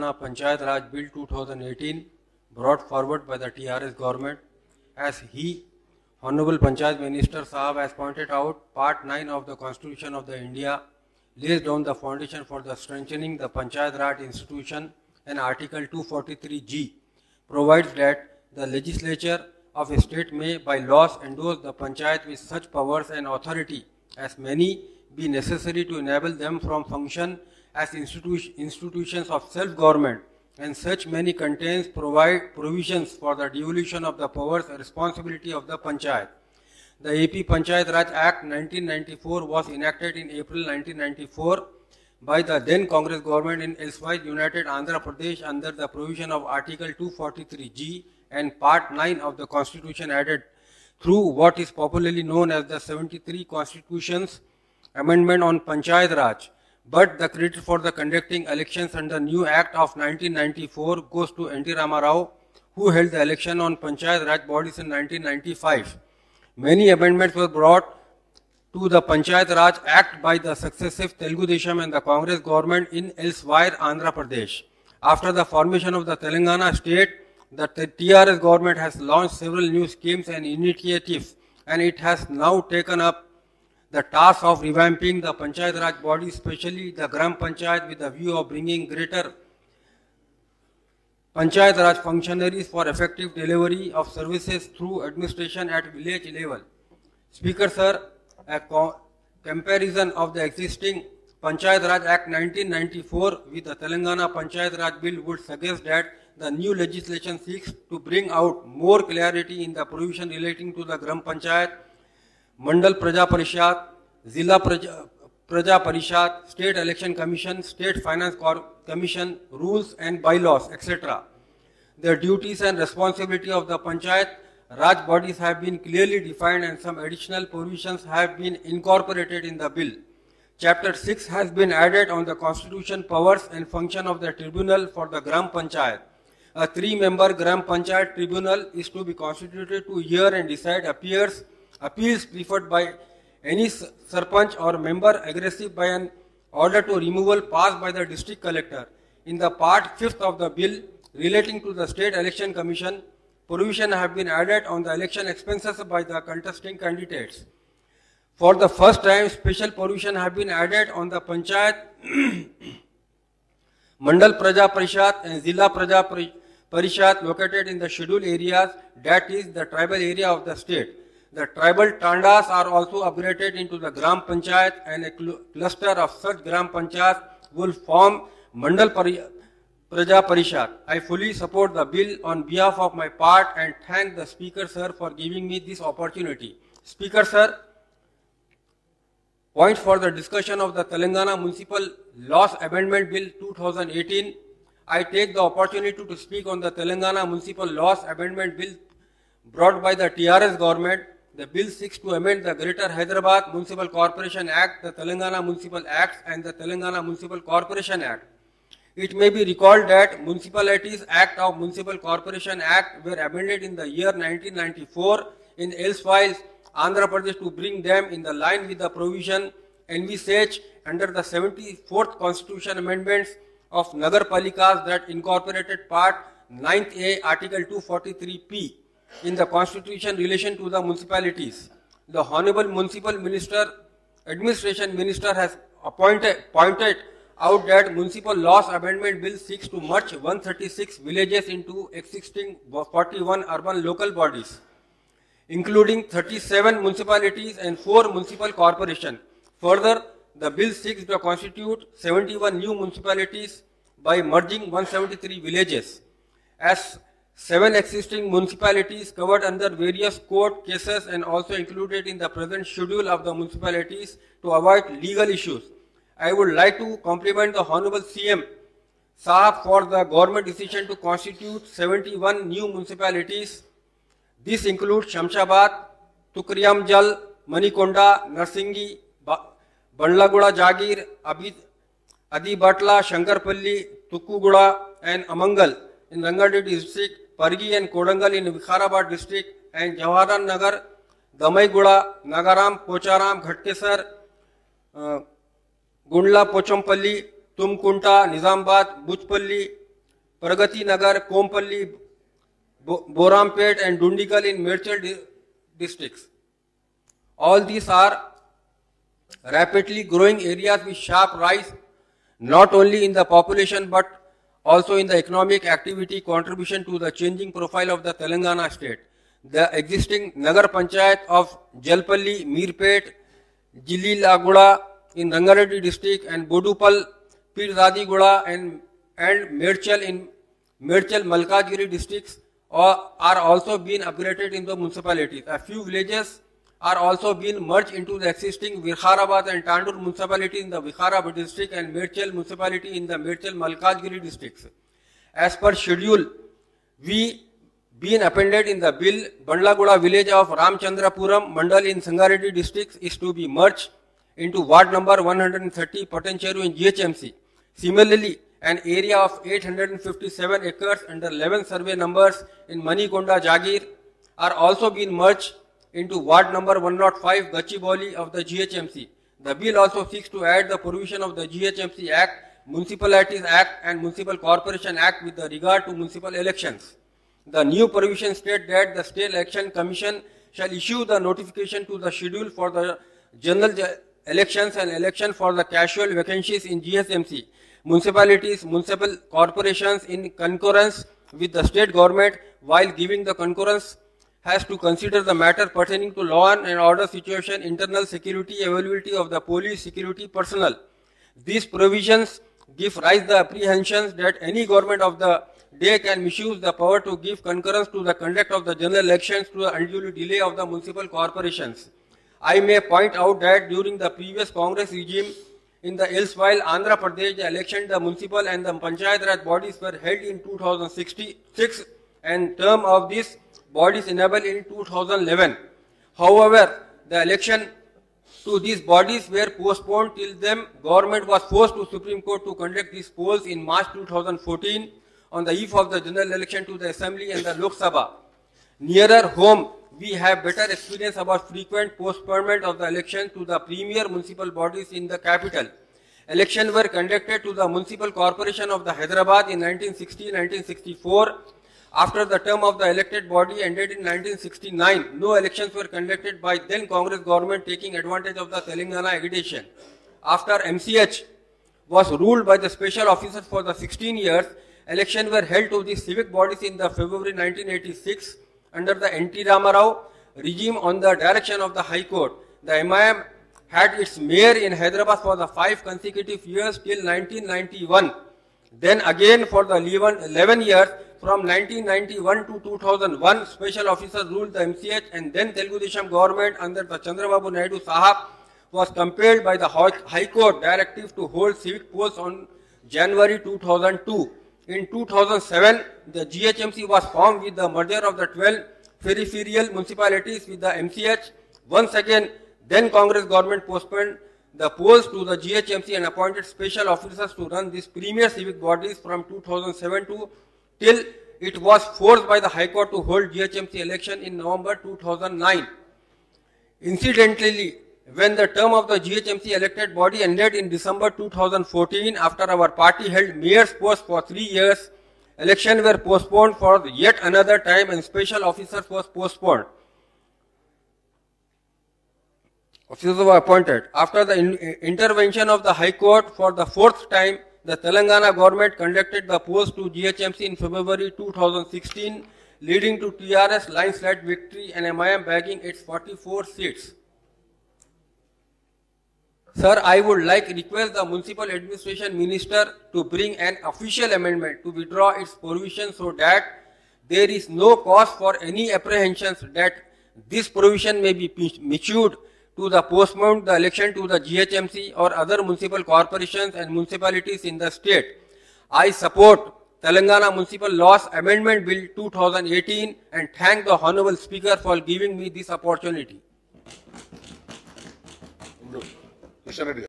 Telangana Panchayati Raj Bill 2018 brought forward by the TRS government. As he, Honorable Panchayat Minister Sahab, has pointed out, Part 9 of the Constitution of the India lays down the foundation for the strengthening the Panchayat Raj institution, and Article 243G provides that the legislature of a state may by laws endorse the Panchayat with such powers and authority as may be necessary to enable them from function as institutions of self-government, and such many contains provisions for the devolution of the powers and responsibility of the Panchayat. The AP Panchayat Raj Act 1994 was enacted in April 1994 by the then Congress government in elsewise United Andhra Pradesh under the provision of Article 243G and Part 9 of the Constitution added through what is popularly known as the 73 Constitutions Amendment on Panchayat Raj. But the credit for the conducting elections under new Act of 1994 goes to N.T. Rama Rao, who held the election on Panchayat Raj bodies in 1995. Many amendments were brought to the Panchayat Raj Act by the successive Telugu Desam and the Congress government in elsewhere Andhra Pradesh. After the formation of the Telangana state, the TRS government has launched several new schemes and initiatives, and it has now taken up the task of revamping the Panchayat Raj body, especially the Gram Panchayat, with the view of bringing greater Panchayat Raj functionaries for effective delivery of services through administration at village level. Speaker Sir, a comparison of the existing Panchayat Raj Act 1994 with the Telangana Panchayat Raj Bill would suggest that the new legislation seeks to bring out more clarity in the provision relating to the Gram Panchayat, Mandal Praja Parishad, Zilla Praja Parishad, State Election Commission, State Finance Commission, rules and bylaws, etc. The duties and responsibility of the Panchayat Raj bodies have been clearly defined, and some additional provisions have been incorporated in the bill. Chapter 6 has been added on the constitution, powers and function of the tribunal for the Gram Panchayat. A 3-member Gram Panchayat tribunal is to be constituted to hear and decide appeals preferred by any sarpanch or member aggressive by an order to removal passed by the district collector. In the part 5th of the bill relating to the State Election Commission, provision have been added on the election expenses by the contesting candidates. For the first time, special provision have been added on the Panchayat Mandal Praja Parishad and Zilla Praja Parishad located in the scheduled areas, that is the tribal area of the state. The tribal tandas are also upgraded into the Gram Panchayat, and a cluster of such Gram Panchayats will form Mandal Praja Parishad. I fully support the bill on behalf of my part and thank the Speaker Sir for giving me this opportunity. Speaker Sir, point for the discussion of the Telangana Municipal Laws Amendment Bill 2018. I take the opportunity to speak on the Telangana Municipal Laws Amendment Bill brought by the TRS government. The bill seeks to amend the Greater Hyderabad Municipal Corporation Act, the Telangana Municipal Acts and the Telangana Municipal Corporation Act. It may be recalled that Municipalities Act of Municipal Corporation Act were amended in the year 1994 in elsewise Andhra Pradesh to bring them in the line with the provision envisaged under the 74th Constitution Amendments of Nagar Palikas that incorporated Part 9A Article 243P in the Constitution relation to the municipalities. The Honorable Municipal Administration Minister has pointed out that Municipal Laws Amendment Bill seeks to merge 136 villages into existing 41 urban local bodies, including 37 municipalities and 4 municipal corporations. Further, the bill seeks to constitute 71 new municipalities by merging 173 villages. As 7 existing municipalities covered under various court cases and also included in the present schedule of the municipalities to avoid legal issues. I would like to compliment the Honorable CM Sahab for the government decision to constitute 71 new municipalities. This includes Shamshabad, Tukriamjal, Manikonda, Narsingi, Bandlaguda Jagir, Adibatla, Shankarpalli, Tukkuguda and Amangal in Rangareddy district, Pargi and Kodangal in Vikharabad district, and Jawaharlal Nagar, Damaiguda, Nagaram, Pocharam, Ghatkesar, Gundla, Pochampalli, Tumkunta, Nizamabad, Bujpalli, Pragati Nagar, Kompalli, Borampet and Dundikal in Medchal districts. All these are rapidly growing areas with sharp rise not only in the population but also in the economic activity contribution to the changing profile of the Telangana state. The existing Nagar Panchayat of Jalpalli, Mirpet, Jililaguda in Rangareddy district and Bodupal, Pirzadiguda and Medchal in Medchal Malkajgiri districts are also being upgraded in the municipalities. A few villages are also being merged into the existing Vikharabad and Tandur municipality in the Vikharabad district and Medchal municipality in the Medchal Malkajgiri districts. As per schedule, we being appended in the bill, Bandlaguda village of Ramchandrapuram Mandal in Sangareddy district is to be merged into ward number 130 Patancheru in GHMC. Similarly, an area of 857 acres under 11 survey numbers in Manikonda Jagir are also being merged into ward number 105 Gachibowli of the GHMC. The bill also seeks to add the provision of the GHMC Act, Municipalities Act and Municipal Corporation Act with regard to municipal elections. The new provision states that the State Election Commission shall issue the notification to the schedule for the general elections and election for the casual vacancies in GHMC, municipalities, municipal corporations in concurrence with the state government, while giving the concurrence has to consider the matter pertaining to law and order situation, internal security, availability of the police security personnel. These provisions give rise to the apprehensions that any government of the day can misuse the power to give concurrence to the conduct of the general elections to the undue delay of the municipal corporations. I may point out that during the previous Congress regime in the elsewhile Andhra Pradesh, the election, the municipal and the Panchayati Raj bodies were held in 2066 and term of these bodies enabled in 2011. However, the election to these bodies were postponed till then. Government was forced to Supreme Court to conduct these polls in March 2014 on the eve of the general election to the Assembly and the Lok Sabha. Nearer home, we have better experience about frequent postponement of the election to the premier municipal bodies in the capital. Elections were conducted to the Municipal Corporation of the Hyderabad in 1960-1964. After the term of the elected body ended in 1969, no elections were conducted by then Congress government taking advantage of the Telangana agitation. After MCH was ruled by the special officers for the 16 years, elections were held to the civic bodies in the February 1986 under the N.T. Ramarao regime on the direction of the High Court. The MIM had its mayor in Hyderabad for the 5 consecutive years till 1991. Then again for the 11 years from 1991 to 2001, special officers ruled the MCH and then Telugu Desam government under the Chandrababu Naidu Sahab was compelled by the High Court directive to hold civic polls on January 2002. In 2007, the GHMC was formed with the merger of the 12 peripheral municipalities with the MCH. Once again, then Congress government postponed the polls to the GHMC and appointed special officers to run these premier civic bodies from 2007 to till it was forced by the High Court to hold GHMC election in November 2009. Incidentally, when the term of the GHMC elected body ended in December 2014, after our party held mayor's post for 3 years, elections were postponed for yet another time and special officers was postponed. Officers were appointed. After the intervention of the High Court for the 4th time, the Telangana government conducted the polls to GHMC in February 2016, leading to TRS landslide victory and MIM bagging its 44 seats. Sir, I would like to request the Municipal Administration Minister to bring an official amendment to withdraw its provision so that there is no cause for any apprehensions that this provision may be misused to the postpone the election to the GHMC or other municipal corporations and municipalities in the state. I support Telangana Municipal Laws Amendment Bill 2018 and thank the Honorable Speaker for giving me this opportunity. Krishna Reddy.